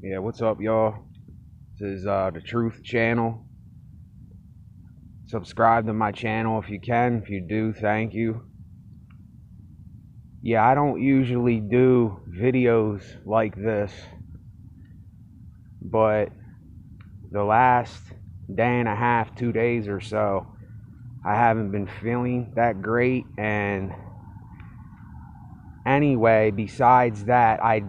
Yeah, what's up, y'all? This is the Truth channel. Subscribe to my channel if you can. If you do, thank you. Yeah, I don't usually do videos like this, but the last day and a half, 2 days or so, I haven't been feeling that great. And anyway, besides that, I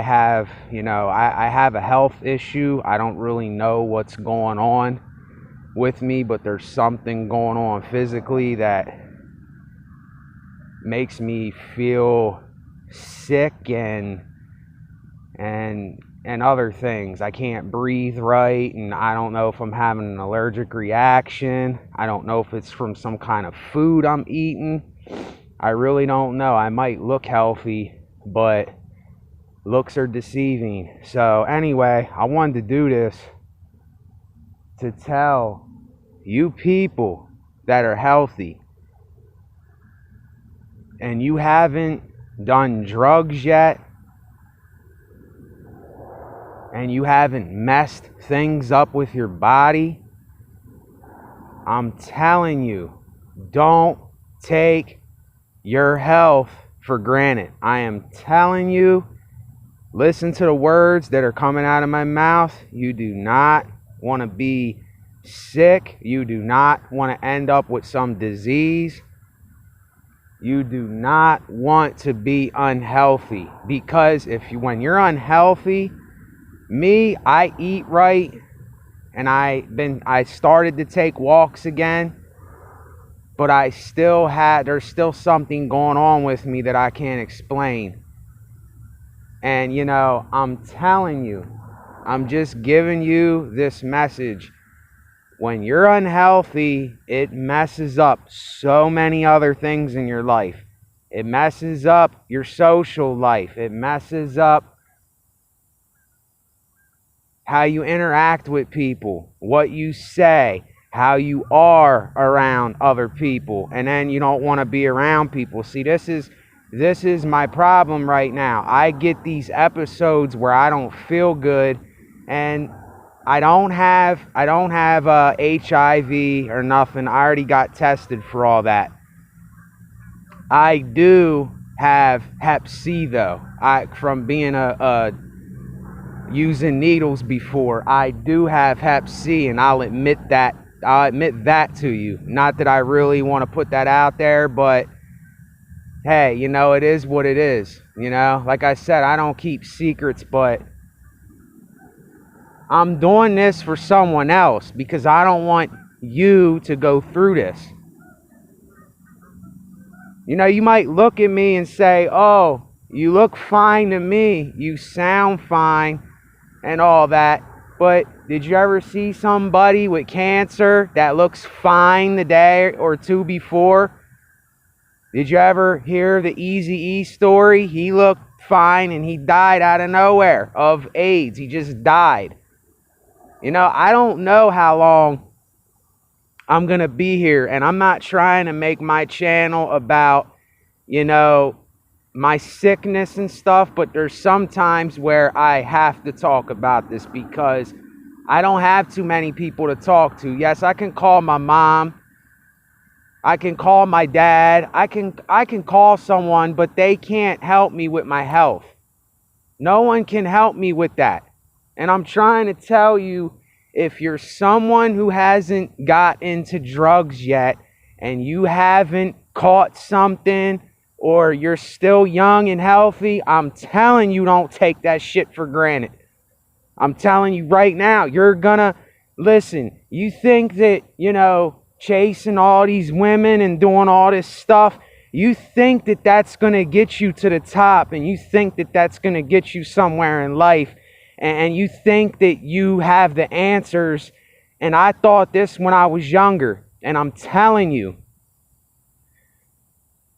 have, I have a health issue. I don't really know what's going on with me, but there's something going on physically that makes me feel sick and other things. I can't breathe right, and I don't know if I'm having an allergic reaction. I don't know if it's from some kind of food I'm eating. I really don't know. I might look healthy, but looks are deceiving. So anyway, I wanted to do this to tell you people that are healthy and you haven't done drugs yet, and you haven't messed things up with your body, I'm telling you, don't take your health for granted. I am telling you, listen to the words that are coming out of my mouth. You do not want to be sick. You do not want to end up with some disease. You do not want to be unhealthy, because when you're unhealthy, I eat right, and I started to take walks again, but there's still something going on with me that I can't explain. And I'm telling you, I'm just giving you this message. When you're unhealthy, it messes up so many other things in your life. It messes up your social life. It messes up how you interact with people, what you say, how you are around other people, and then you don't want to be around people. See, this is my problem right now. I get these episodes where I don't feel good, and I don't have HIV or nothing. I already got tested for all that. I do have Hep C though. From being using needles before, I do have Hep C, and I'll admit that. To you. Not that I really want to put that out there, but hey, it is what it is. Like I said, I don't keep secrets, but I'm doing this for someone else because I don't want you to go through this. You might look at me and say, oh, you look fine to me, you sound fine and all that, but did you ever see somebody with cancer that looks fine the day or two before? Did you ever hear the Eazy-E story? He looked fine and he died out of nowhere of AIDS. He just died. I don't know how long I'm going to be here, and I'm not trying to make my channel about, my sickness and stuff, but there's some times where I have to talk about this because I don't have too many people to talk to. Yes, I can call my mom. I can call my dad. I can call someone, but they can't help me with my health. No one can help me with that. And I'm trying to tell you, if you're someone who hasn't got into drugs yet and you haven't caught something, or you're still young and healthy, I'm telling you, don't take that shit for granted. I'm telling you right now, you're gonna listen. You think that, chasing all these women and doing all this stuff, you think that that's gonna get you to the top, and you think that that's gonna get you somewhere in life, and you think that you have the answers. And I thought this when I was younger, and I'm telling you,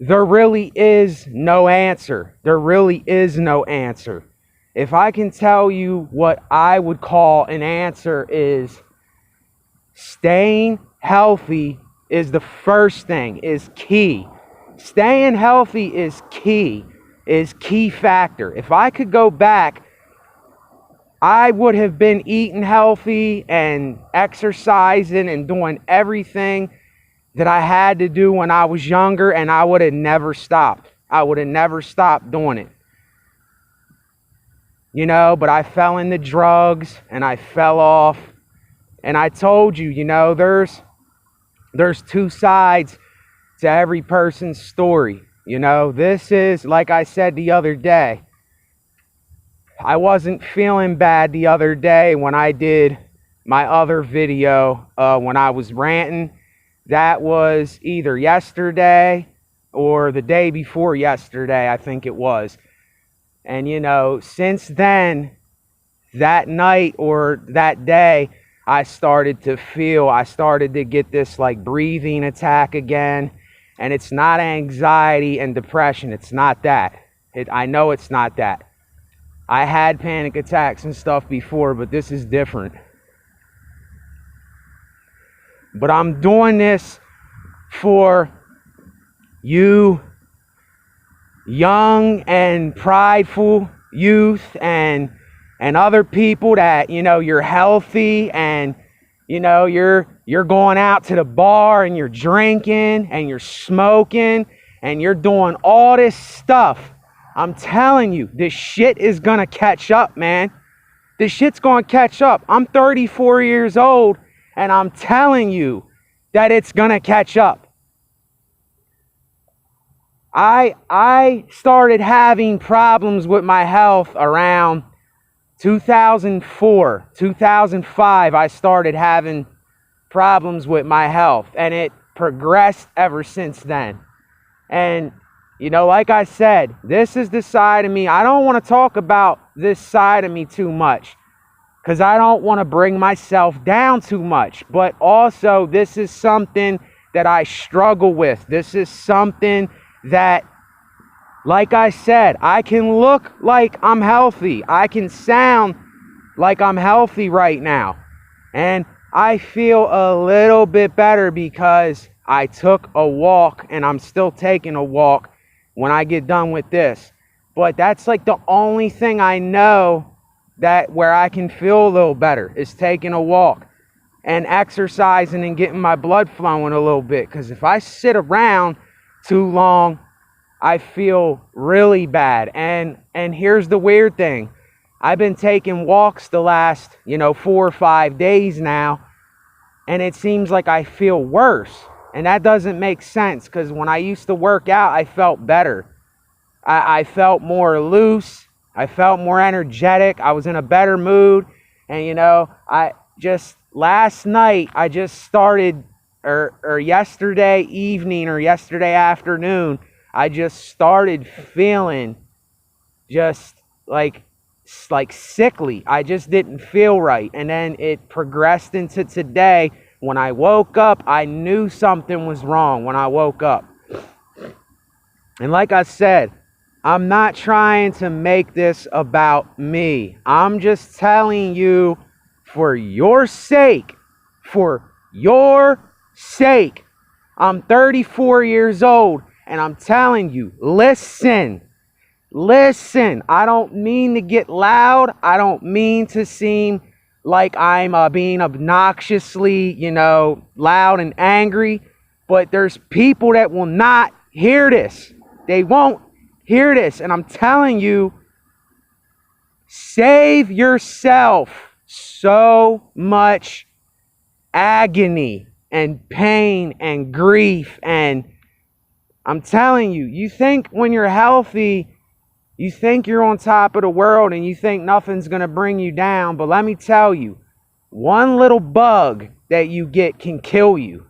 there really is no answer. There really is no answer. If I can tell you what I would call an answer, is staying healthy is the first thing, is key. Staying healthy is key factor. If I could go back I would have been eating healthy and exercising and doing everything that I had to do when I was younger, and I would have never stopped. I would have never stopped doing it. You know, but I fell into drugs and I fell off. And I told you, you know, there's two sides to every person's story. You know, this is, like I said the other day, I wasn't feeling bad the other day when I did my other video when I was ranting. That was either yesterday or the day before yesterday, I think it was. And, you know, since then, that night or that day, I started to get this like breathing attack again. And it's not anxiety and depression. It's not that. I know it's not that. I had panic attacks and stuff before, but this is different. But I'm doing this for you young and prideful youth and other people that, you know, you're healthy and, you know, you're going out to the bar and you're drinking and you're smoking and you're doing all this stuff. I'm telling you, this shit is gonna catch up, man. This shit's gonna catch up. I'm 34 years old and I'm telling you that it's gonna catch up. I started having problems with my health around 2004, 2005. I started having problems with my health, and it progressed ever since then. And, you know, like I said, this is the side of me. I don't want to talk about this side of me too much because I don't want to bring myself down too much. But also, this is something that I struggle with. This is something that, like I said, I can look like I'm healthy. I can sound like I'm healthy right now. And I feel a little bit better because I took a walk, and I'm still taking a walk when I get done with this. But that's like the only thing I know that where I can feel a little better is taking a walk and exercising and getting my blood flowing a little bit. Because if I sit around too long, I feel really bad. And here's the weird thing. I've been taking walks the last, 4 or 5 days now, and it seems like I feel worse. And that doesn't make sense because when I used to work out, I felt better. I felt more loose. I felt more energetic. I was in a better mood. And, last night, I just started, or yesterday evening or yesterday afternoon, I just started feeling just like sickly. I just didn't feel right. And then it progressed into today. When I woke up, I knew something was wrong when I woke up. And like I said, I'm not trying to make this about me. I'm just telling you for your sake. For your sake. I'm 34 years old. And I'm telling you, listen. I don't mean to get loud. I don't mean to seem like I'm being obnoxiously, loud and angry. But there's people that will not hear this. They won't hear this. And I'm telling you, save yourself so much agony and pain and grief. And I'm telling you, you think when you're healthy, you think you're on top of the world and you think nothing's going to bring you down. But let me tell you, one little bug that you get can kill you.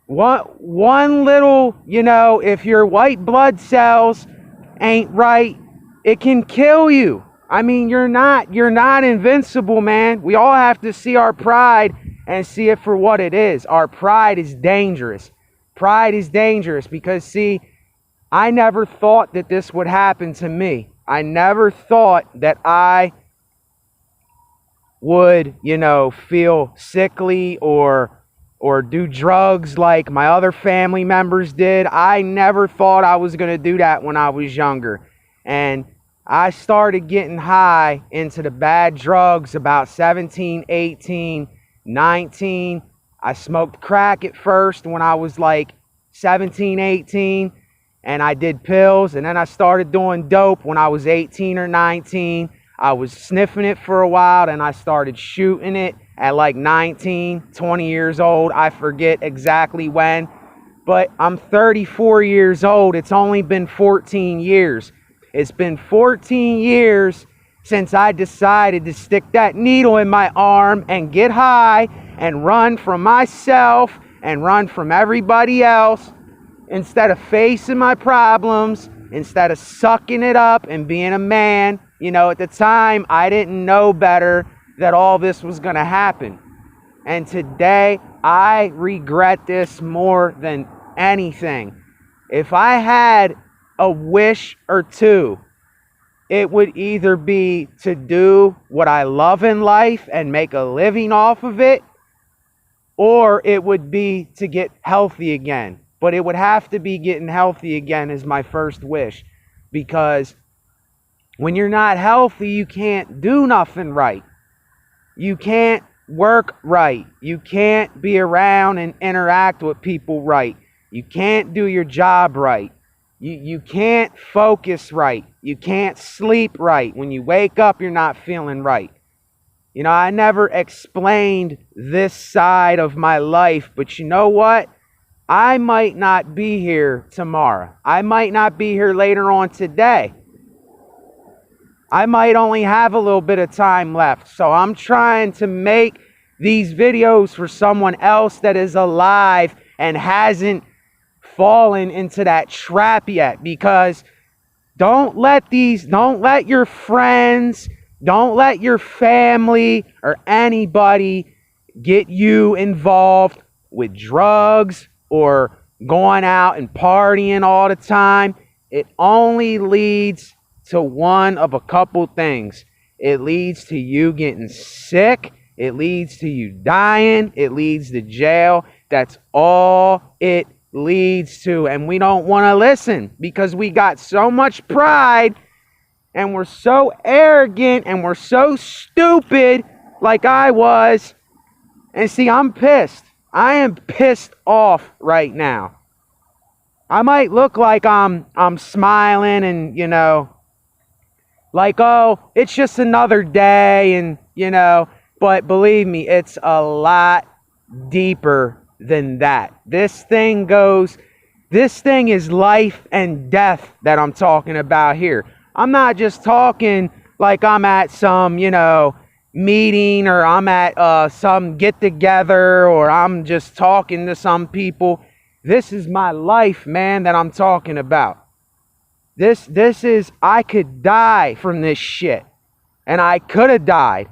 One little, if your white blood cells ain't right, it can kill you. I mean, you're not invincible, man. We all have to see our pride and see it for what it is. Our pride is dangerous. Pride is dangerous because, see, I never thought that this would happen to me. I never thought that I would, feel sickly or do drugs like my other family members did. I never thought I was going to do that when I was younger. And I started getting high into the bad drugs about 17, 18, 19. I smoked crack at first when I was like 17, 18, and I did pills, and then I started doing dope when I was 18 or 19. I was sniffing it for a while, and I started shooting it at like 19, 20 years old. I forget exactly when, but I'm 34 years old. It's only been 14 years. It's been 14 years since I decided to stick that needle in my arm and get high and run from myself and run from everybody else instead of facing my problems, instead of sucking it up and being a man. You know, at the time, I didn't know better that all this was going to happen. And today, I regret this more than anything. If I had a wish or two, it would either be to do what I love in life and make a living off of it, or it would be to get healthy again. But it would have to be getting healthy again as my first wish, because when you're not healthy, you can't do nothing right. You can't work right. You can't be around and interact with people right. You can't do your job right. You can't focus right. You can't sleep right. When you wake up, you're not feeling right. You know, I never explained this side of my life, but you know what? I might not be here tomorrow. I might not be here later on today. I might only have a little bit of time left. So I'm trying to make these videos for someone else that is alive and hasn't fallen into that trap yet. Because don't let your friends, don't let your family or anybody get you involved with drugs or going out and partying all the time. It only leads to one of a couple things. It leads to you getting sick. It leads to you dying. It leads to jail. That's all it leads to. And we don't want to listen because we got so much pride and we're so arrogant and we're so stupid, like I was. And see, I'm pissed. I am pissed off right now. I might look like I'm smiling and, you know, like, oh, it's just another day and, you know, but believe me, it's a lot deeper than that. This thing is life and death that I'm talking about here. I'm not just talking like I'm at some, you know, meeting or I'm at some get together or I'm just talking to some people. This is my life, man, that I'm talking about. This is, I could die from this shit. And I could have died.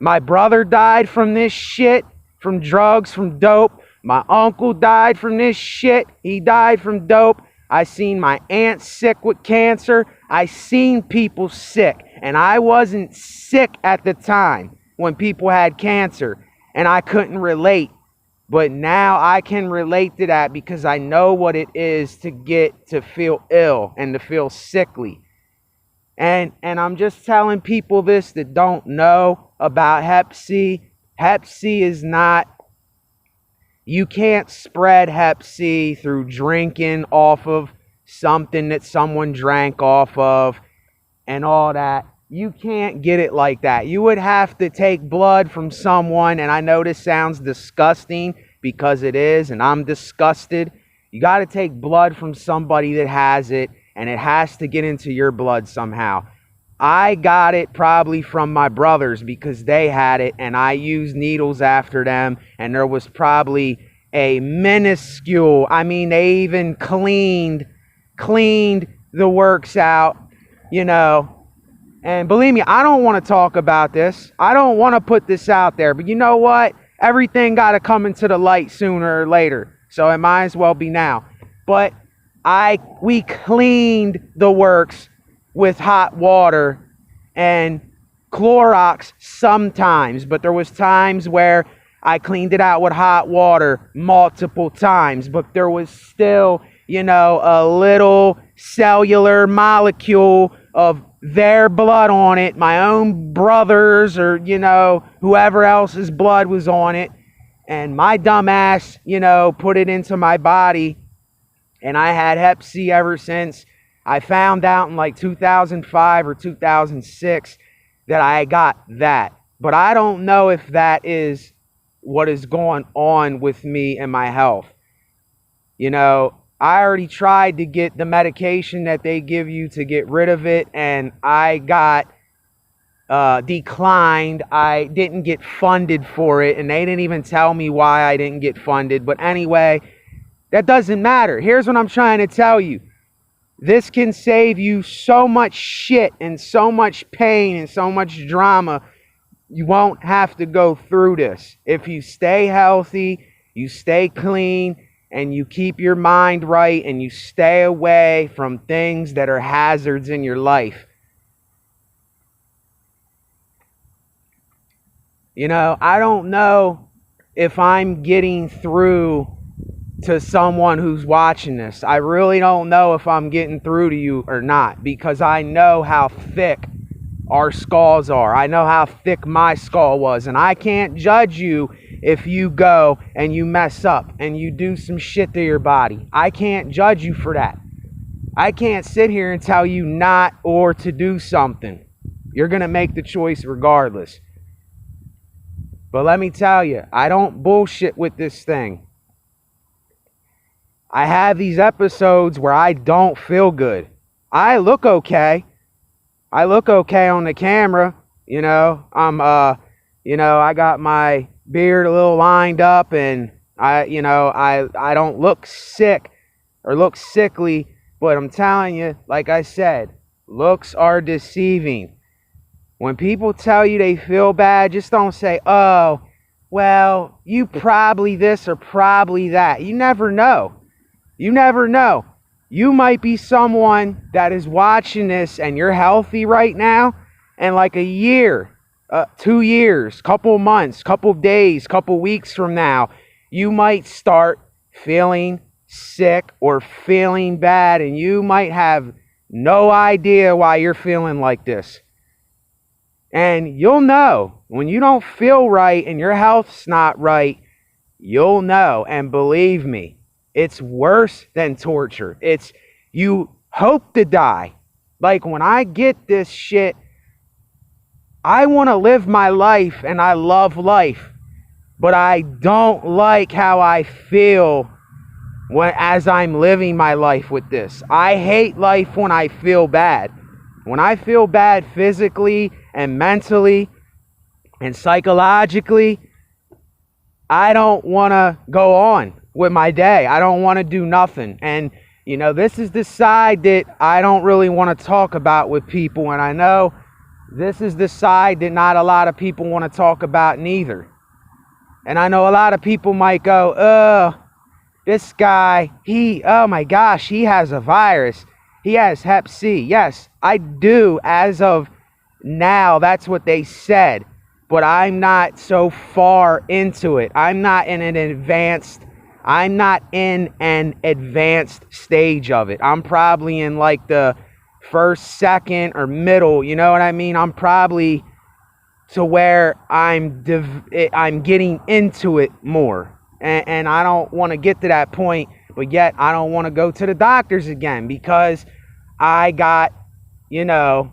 My brother died from this shit, from drugs, from dope. My uncle died from this shit. He died from dope. I seen my aunt sick with cancer. I seen people sick. And I wasn't sick at the time when people had cancer. And I couldn't relate. But now I can relate to that because I know what it is to feel ill and to feel sickly. And I'm just telling people this that don't know about Hep C. Hep C is not, you can't spread Hep C through drinking off of something that someone drank off of and all that. You can't get it like that. You would have to take blood from someone, and I know this sounds disgusting because it is, and I'm disgusted. You got to take blood from somebody that has it, and it has to get into your blood somehow. I got it probably from my brothers because they had it, and I used needles after them, and there was probably a minuscule, I mean, they even cleaned the works out, you know. And believe me, I don't want to talk about this. I don't want to put this out there. But you know what? Everything got to come into the light sooner or later. So it might as well be now. But we cleaned the works with hot water and Clorox sometimes. But there was times where I cleaned it out with hot water multiple times. But there was still, you know, a little cellular molecule of their blood on it, my own brother's, or, you know, whoever else's blood was on it. And my dumb ass, you know, put it into my body. And I had Hep C ever since. I found out in like 2005 or 2006 that I got that. But I don't know if that is what is going on with me and my health. You know, I already tried to get the medication that they give you to get rid of it, and I got declined. I didn't get funded for it, and they didn't even tell me why I didn't get funded. But anyway, that doesn't matter. Here's what I'm trying to tell you. This can save you so much shit and so much pain and so much drama. You won't have to go through this. If you stay healthy, you stay clean, and you keep your mind right, and you stay away from things that are hazards in your life. You know, I don't know if I'm getting through to someone who's watching this. I really don't know if I'm getting through to you or not, because I know how thick our skulls are. I know how thick my skull was, and I can't judge you if you go and you mess up and you do some shit to your body. I can't judge you for that. I can't sit here and tell you not or to do something. You're going to make the choice regardless. But let me tell you, I don't bullshit with this thing. I have these episodes where I don't feel good. I look okay. I look okay on the camera. You know, I got my beard a little lined up, and I don't look sick or look sickly, but I'm telling you, like I said, looks are deceiving. When people tell you they feel bad, just don't say, oh, well, you probably this or probably that. You never know. You never know. You might be someone that is watching this and you're healthy right now, and like a year, 2 years, couple months, couple days, couple weeks from now, you might start feeling sick or feeling bad, and you might have no idea why you're feeling like this. And you'll know when you don't feel right and your health's not right. You'll know, and believe me, it's worse than torture. It's, you hope to die. Like when I get this shit, I want to live my life, and I love life, but I don't like how I feel as I'm living my life with this. I hate life when I feel bad. When I feel bad physically and mentally and psychologically, I don't want to go on with my day. I don't want to do nothing. And, you know, this is the side that I don't really want to talk about with people. And I know this is the side that not a lot of people want to talk about neither. And I know a lot of people might go, oh, this guy, oh my gosh, he has a virus. He has Hep C. Yes, I do as of now. That's what they said. But I'm not so far into it. I'm not in an advanced stage of it. I'm probably in like the first, second, or middle. You know what I mean? I'm probably to where I'm getting into it more. And I don't want to get to that point, but yet I don't want to go to the doctors again, because I got, you know,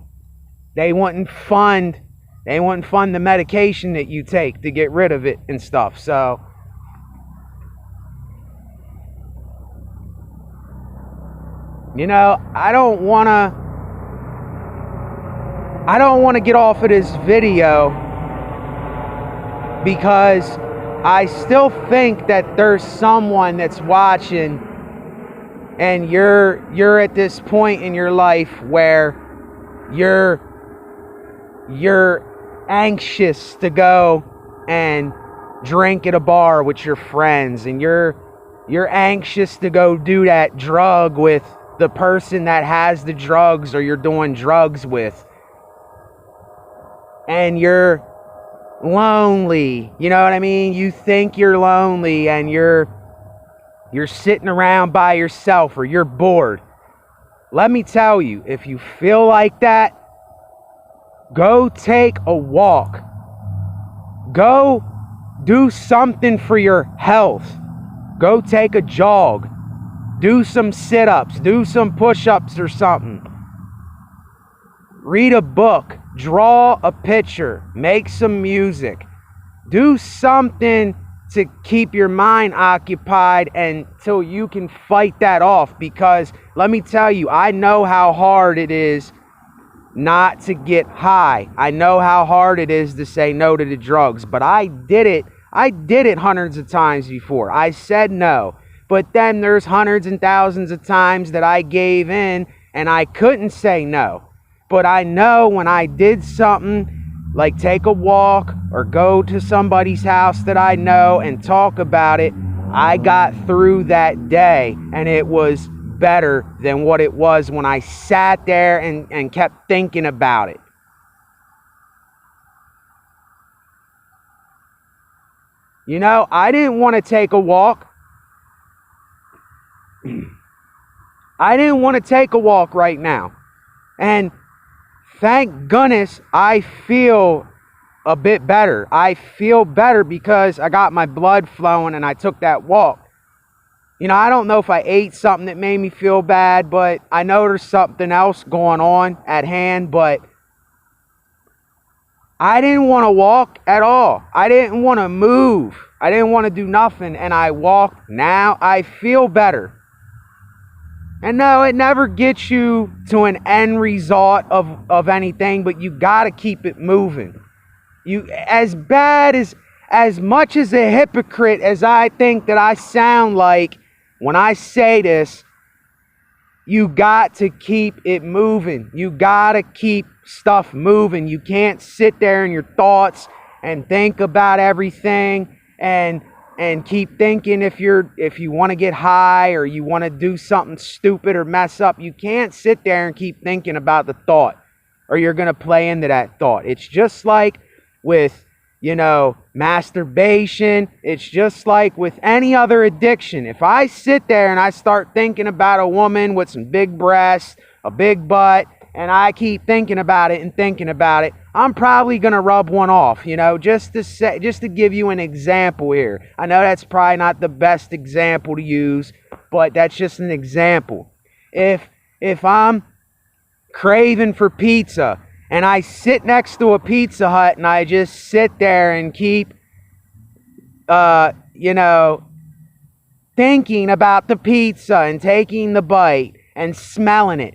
they wouldn't fund the medication that you take to get rid of it and stuff. So you know, I don't want to get off of this video, because I still think that there's someone that's watching, and you're at this point in your life where you're anxious to go and drink at a bar with your friends, and you're anxious to go do that drug with the person that has the drugs or you're doing drugs with, and you're lonely. You know what I mean? You think you're lonely, and you're sitting around by yourself, or you're bored. Let me tell you, if you feel like that, Go take a walk. Go do something for your health. Go take a jog. Do some sit-ups. Do some push-ups or something. Read a book. Draw a picture. Make some music. Do something to keep your mind occupied until you can fight that off. Because let me tell you, I know how hard it is not to get high. I know how hard it is to say no to the drugs, but I did it. I did it hundreds of times before. I said no. But then there's hundreds and thousands of times that I gave in and I couldn't say no. But I know when I did something like take a walk or go to somebody's house that I know and talk about it, I got through that day and it was better than what it was when I sat there and kept thinking about it. You know, I didn't want to take a walk. I didn't want to take a walk right now. And thank goodness I feel a bit better. I feel better because I got my blood flowing and I took that walk. You know, I don't know if I ate something that made me feel bad, but I know there's something else going on at hand, but I didn't want to walk at all. I didn't want to move. I didn't want to do nothing, and I walked. Now I feel better. And no, it never gets you to an end result of anything, but you got to keep it moving. You, as much as a hypocrite as I think that I sound like when I say this, you got to keep it moving. You got to keep stuff moving. You can't sit there in your thoughts and think about everything and keep thinking if you want to get high or you want to do something stupid or mess up. You can't sit there and keep thinking about the thought or you're going to play into that thought. It's just like with, you know, masturbation. It's just like with any other addiction. If I sit there and I start thinking about a woman with some big breasts, a big butt, and I keep thinking about it and thinking about it, I'm probably going to rub one off, you know, just to give you an example here. I know that's probably not the best example to use, but that's just an example. If I'm craving for pizza and I sit next to a Pizza Hut and I just sit there and keep, you know, thinking about the pizza and taking the bite and smelling it,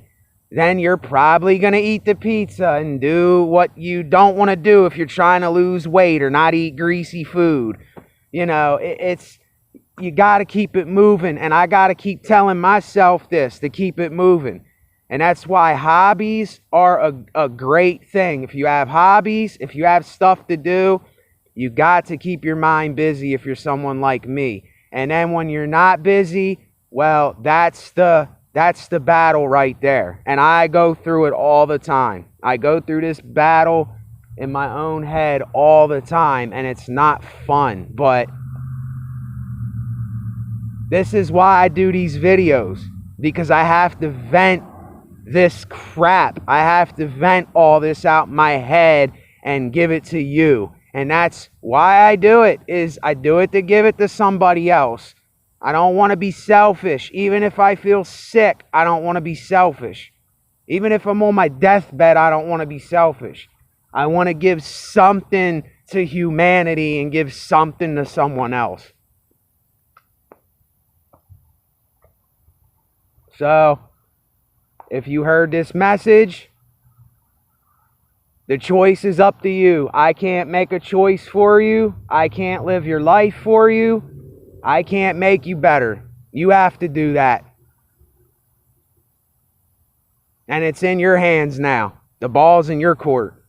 then you're probably going to eat the pizza and do what you don't want to do if you're trying to lose weight or not eat greasy food. You know, you got to keep it moving, and I got to keep telling myself this, to keep it moving. And that's why hobbies are a great thing. If you have hobbies, if you have stuff to do, you got to keep your mind busy if you're someone like me. And then when you're not busy, well, that's the battle right there. And I go through it all the time. I go through this battle in my own head all the time, and it's not fun. But this is why I do these videos, because I have to vent this crap. I have to vent all this out in my head and give it to you. And that's why I do it, is I do it to give it to somebody else. I don't want to be selfish. Even if I feel sick, I don't want to be selfish. Even if I'm on my deathbed, I don't want to be selfish. I want to give something to humanity and give something to someone else. So, if you heard this message, the choice is up to you. I can't make a choice for you. I can't live your life for you. I can't make you better. You have to do that. And it's in your hands now. The ball's in your court.